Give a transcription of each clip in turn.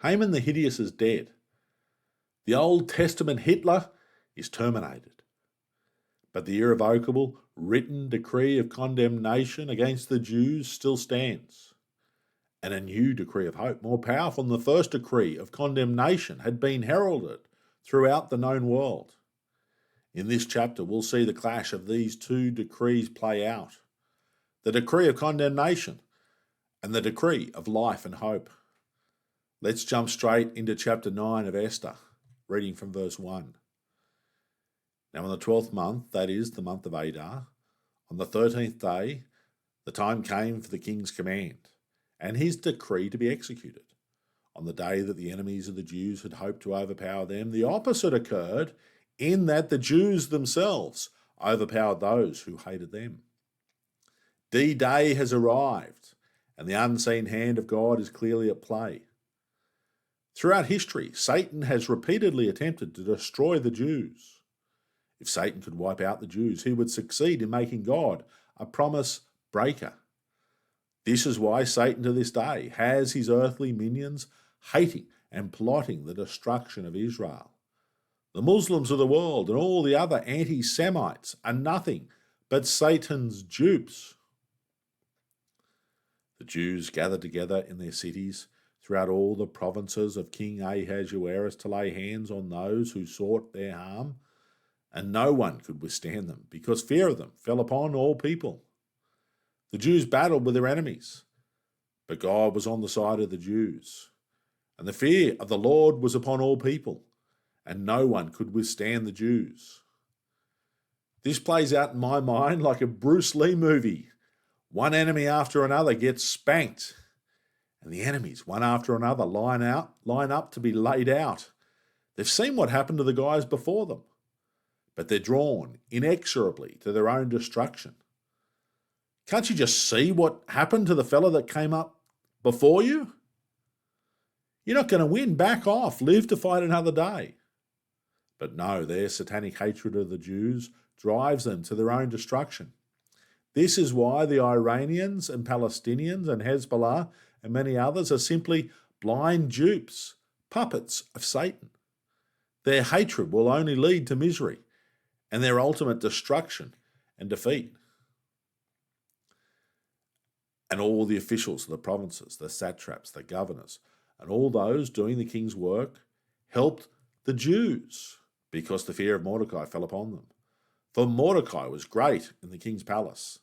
Haman the Hideous is dead. The Old Testament Hitler is terminated. But the irrevocable, written decree of condemnation against the Jews still stands. And a new decree of hope, more powerful than the first decree of condemnation, had been heralded throughout the known world. In this chapter, we'll see the clash of these two decrees play out. The decree of condemnation and the decree of life and hope. Let's jump straight into chapter 9 of Esther, reading from verse 1. Now in the 12th month, that is the month of Adar, on the 13th day, the time came for the king's command, and his decree to be executed. On the day that the enemies of the Jews had hoped to overpower them, the opposite occurred, in that the Jews themselves overpowered those who hated them. D-Day has arrived, and the unseen hand of God is clearly at play. Throughout history, Satan has repeatedly attempted to destroy the Jews. If Satan could wipe out the Jews, he would succeed in making God a promise breaker. This is why Satan to this day has his earthly minions hating and plotting the destruction of Israel. The Muslims of the world and all the other anti-Semites are nothing but Satan's dupes. The Jews gathered together in their cities throughout all the provinces of King Ahasuerus to lay hands on those who sought their harm, and no one could withstand them, because fear of them fell upon all people. The Jews battled with their enemies, but God was on the side of the Jews, and the fear of the Lord was upon all people, and no one could withstand the Jews. This plays out in my mind like a Bruce Lee movie. One enemy after another gets spanked, and the enemies, one after another, line up to be laid out. They've seen what happened to the guys before them, but they're drawn inexorably to their own destruction. Can't you just see what happened to the fella that came up before you? You're not going to win. Back off. Live to fight another day. But no, their satanic hatred of the Jews drives them to their own destruction. This is why the Iranians and Palestinians and Hezbollah and many others are simply blind dupes, puppets of Satan. Their hatred will only lead to misery and their ultimate destruction and defeat. And all the officials of the provinces, the satraps, the governors, and all those doing the king's work helped the Jews because the fear of Mordecai fell upon them. For Mordecai was great in the king's palace,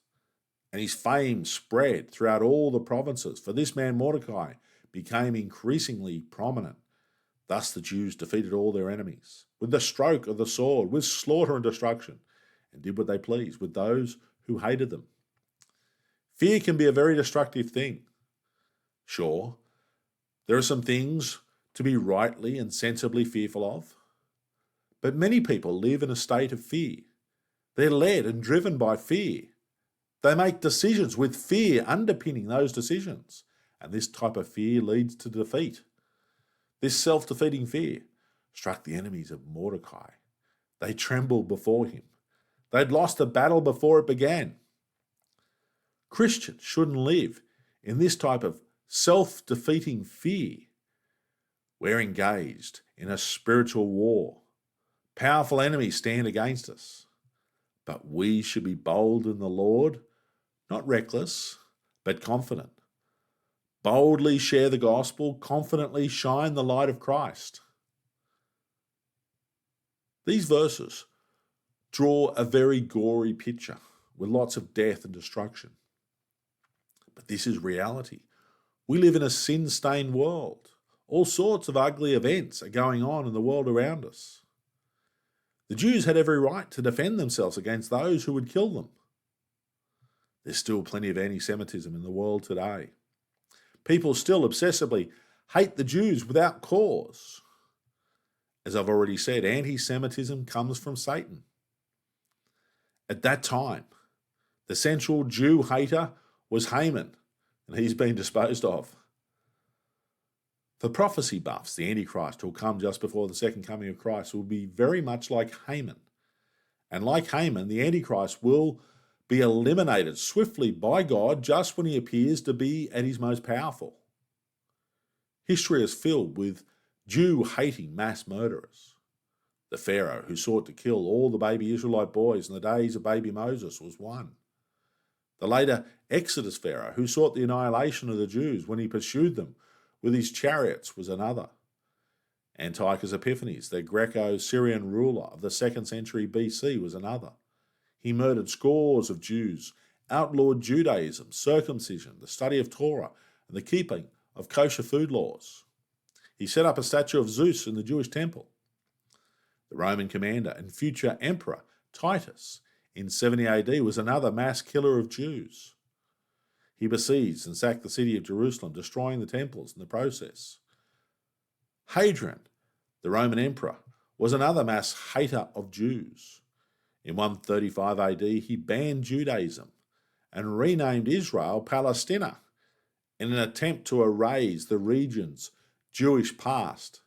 and his fame spread throughout all the provinces. For this man Mordecai became increasingly prominent. Thus the Jews defeated all their enemies with the stroke of the sword, with slaughter and destruction, and did what they pleased with those who hated them. Fear can be a very destructive thing. Sure, there are some things to be rightly and sensibly fearful of, but many people live in a state of fear. They're led and driven by fear. They make decisions with fear underpinning those decisions, and this type of fear leads to defeat. This self-defeating fear struck the enemies of Mordecai. They trembled before him. They'd lost the battle before it began. Christians shouldn't live in this type of self-defeating fear. We're engaged in a spiritual war. Powerful enemies stand against us. But we should be bold in the Lord, not reckless, but confident. Boldly share the gospel, confidently shine the light of Christ. These verses draw a very gory picture with lots of death and destruction. But this is reality. We live in a sin-stained world. All sorts of ugly events are going on in the world around us. The Jews had every right to defend themselves against those who would kill them. There's still plenty of anti-Semitism in the world today. People still obsessively hate the Jews without cause. As I've already said, anti-Semitism comes from Satan. At that time, the central Jew hater was Haman, and he's been disposed of. For prophecy buffs, the Antichrist, who will come just before the second coming of Christ, will be very much like Haman. And like Haman, the Antichrist will be eliminated swiftly by God just when he appears to be at his most powerful. History is filled with Jew-hating mass murderers. The Pharaoh who sought to kill all the baby Israelite boys in the days of baby Moses was one. The later Exodus Pharaoh who sought the annihilation of the Jews when he pursued them with his chariots was another. Antiochus Epiphanes, the Greco-Syrian ruler of the 2nd century BC, was another. He murdered scores of Jews, outlawed Judaism, circumcision, the study of Torah, and the keeping of kosher food laws. He set up a statue of Zeus in the Jewish temple. The Roman commander and future emperor Titus in 70 AD was another mass killer of Jews. He besieged and sacked the city of Jerusalem, destroying the temples in the process. Hadrian, the Roman emperor, was another mass hater of Jews. In 135 AD, he banned Judaism and renamed Israel Palestina in an attempt to erase the region's Jewish past.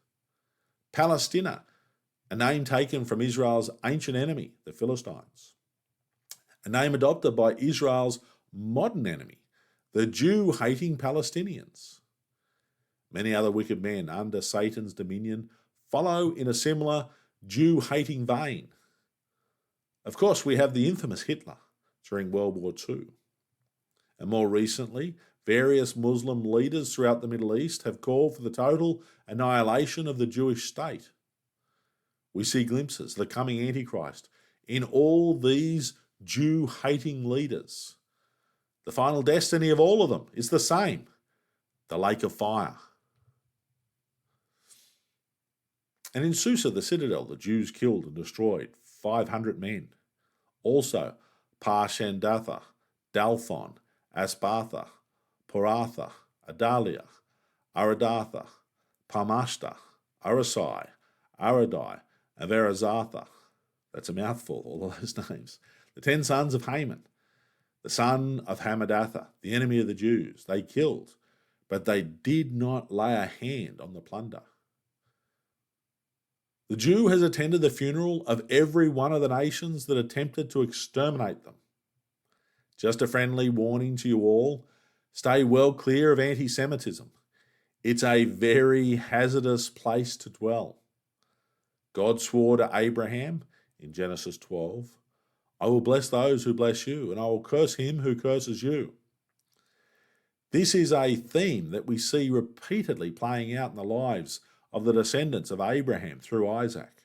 Palestina, a name taken from Israel's ancient enemy, the Philistines. A name adopted by Israel's modern enemy, the Jew-hating Palestinians. Many other wicked men under Satan's dominion follow in a similar Jew-hating vein. Of course, we have the infamous Hitler during World War II. And more recently, various Muslim leaders throughout the Middle East have called for the total annihilation of the Jewish state. We see glimpses of the coming Antichrist in all these Jew-hating leaders. The final destiny of all of them is the same, the lake of fire. And in Susa, the citadel, the Jews killed and destroyed 500 men. Also, Parshandatha, Dalphon, Aspartha, Poratha, Adalia, Aradatha, Parmashta, Arasai, Aradai, Averazatha. That's a mouthful, all of those names. The 10 sons of Haman, the son of Hamadatha, the enemy of the Jews. They killed, but they did not lay a hand on the plunder. The Jew has attended the funeral of every one of the nations that attempted to exterminate them. Just a friendly warning to you all, stay well clear of anti-Semitism. It's a very hazardous place to dwell. God swore to Abraham in Genesis 12, I will bless those who bless you, and I will curse him who curses you. This is a theme that we see repeatedly playing out in the lives of the descendants of Abraham through Isaac.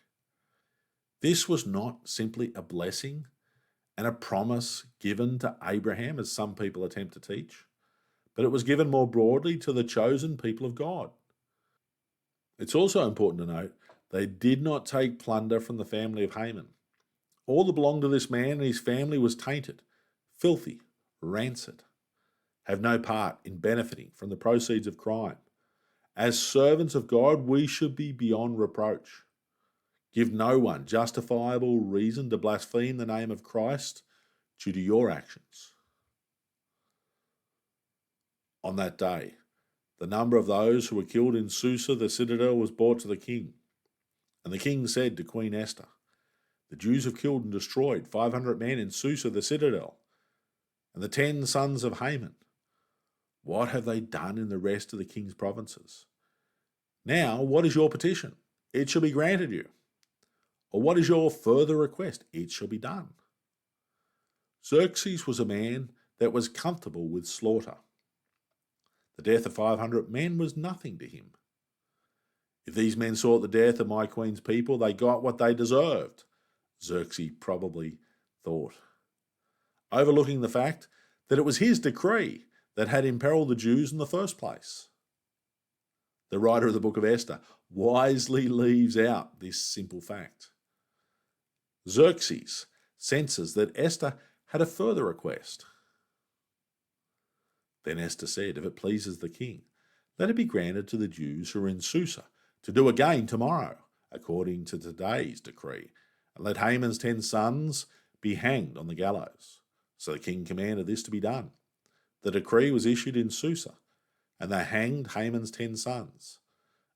This was not simply a blessing and a promise given to Abraham, as some people attempt to teach, but it was given more broadly to the chosen people of God. It's also important to note they did not take plunder from the family of Haman. All that belonged to this man and his family was tainted, filthy, rancid. Have no part in benefiting from the proceeds of crime. As servants of God, we should be beyond reproach. Give no one justifiable reason to blaspheme the name of Christ due to your actions. On that day, the number of those who were killed in Susa, the citadel, was brought to the king. And the king said to Queen Esther, the Jews have killed and destroyed 500 men in Susa, the citadel, and the 10 sons of Haman. What have they done in the rest of the king's provinces? Now, what is your petition? It shall be granted you. Or what is your further request? It shall be done. Xerxes was a man that was comfortable with slaughter. The death of 500 men was nothing to him. If these men sought the death of my queen's people, they got what they deserved, Xerxes probably thought, overlooking the fact that it was his decree that had imperiled the Jews in the first place. The writer of the book of Esther wisely leaves out this simple fact. Xerxes senses that Esther had a further request. Then Esther said, if it pleases the king, let it be granted to the Jews who are in Susa to do again tomorrow, according to today's decree, and let Haman's 10 sons be hanged on the gallows. So the king commanded this to be done. The decree was issued in Susa, and they hanged Haman's 10 sons.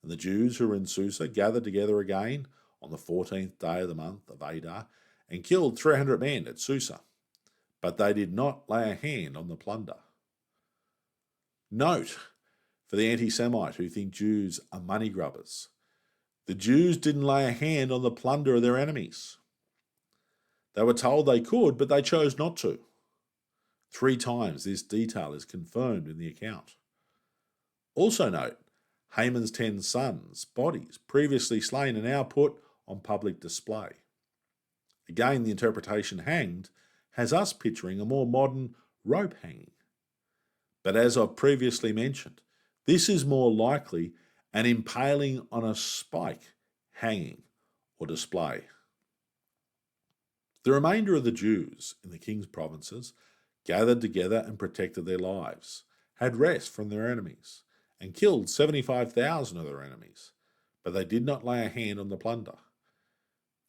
And the Jews who were in Susa gathered together again on the 14th day of the month of Adar and killed 300 men at Susa, but they did not lay a hand on the plunder. Note for the anti-Semite who think Jews are money grubbers. The Jews didn't lay a hand on the plunder of their enemies. They were told they could, but they chose not to. 3 times this detail is confirmed in the account. Also note, Haman's 10 sons' bodies, previously slain, are now put on public display. Again, the interpretation hanged has us picturing a more modern rope hanging. But as I've previously mentioned, this is more likely an impaling on a spike, hanging, or display. The remainder of the Jews in the king's provinces gathered together and protected their lives, had rest from their enemies, and killed 75,000 of their enemies, but they did not lay a hand on the plunder.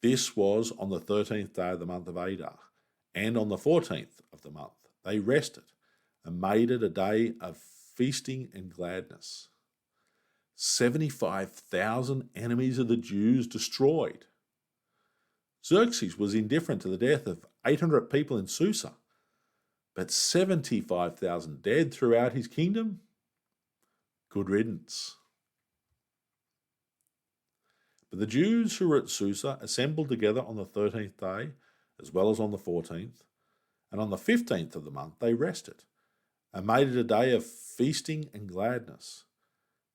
This was on the 13th day of the month of Adar, and on the 14th of the month they rested and made it a day of feasting and gladness. 75,000 enemies of the Jews destroyed. Xerxes was indifferent to the death of 800 people in Susa, but 75,000 dead throughout his kingdom? Good riddance. But the Jews who were at Susa assembled together on the 13th day, as well as on the 14th, and on the 15th of the month they rested, and made it a day of feasting and gladness.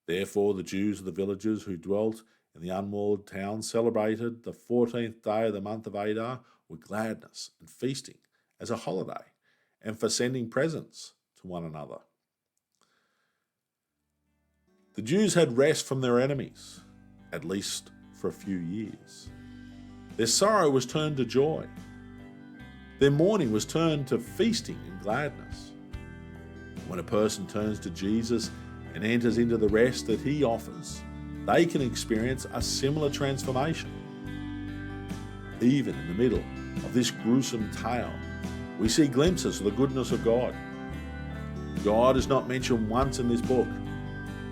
Therefore the Jews of the villages who dwelt in the unwalled town celebrated the 14th day of the month of Adar with gladness and feasting as a holiday, and for sending presents to one another. The Jews had rest from their enemies, at least for a few years. Their sorrow was turned to joy. Their mourning was turned to feasting and gladness. When a person turns to Jesus and enters into the rest that he offers, they can experience a similar transformation. Even in the middle of this gruesome tale, we see glimpses of the goodness of God. God is not mentioned once in this book,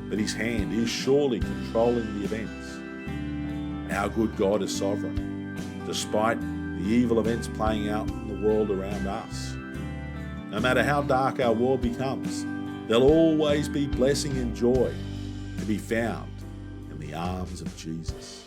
but his hand is surely controlling the events. Our good God is sovereign, despite the evil events playing out in the world around us. No matter how dark our world becomes, there'll always be blessing and joy to be found in the arms of Jesus.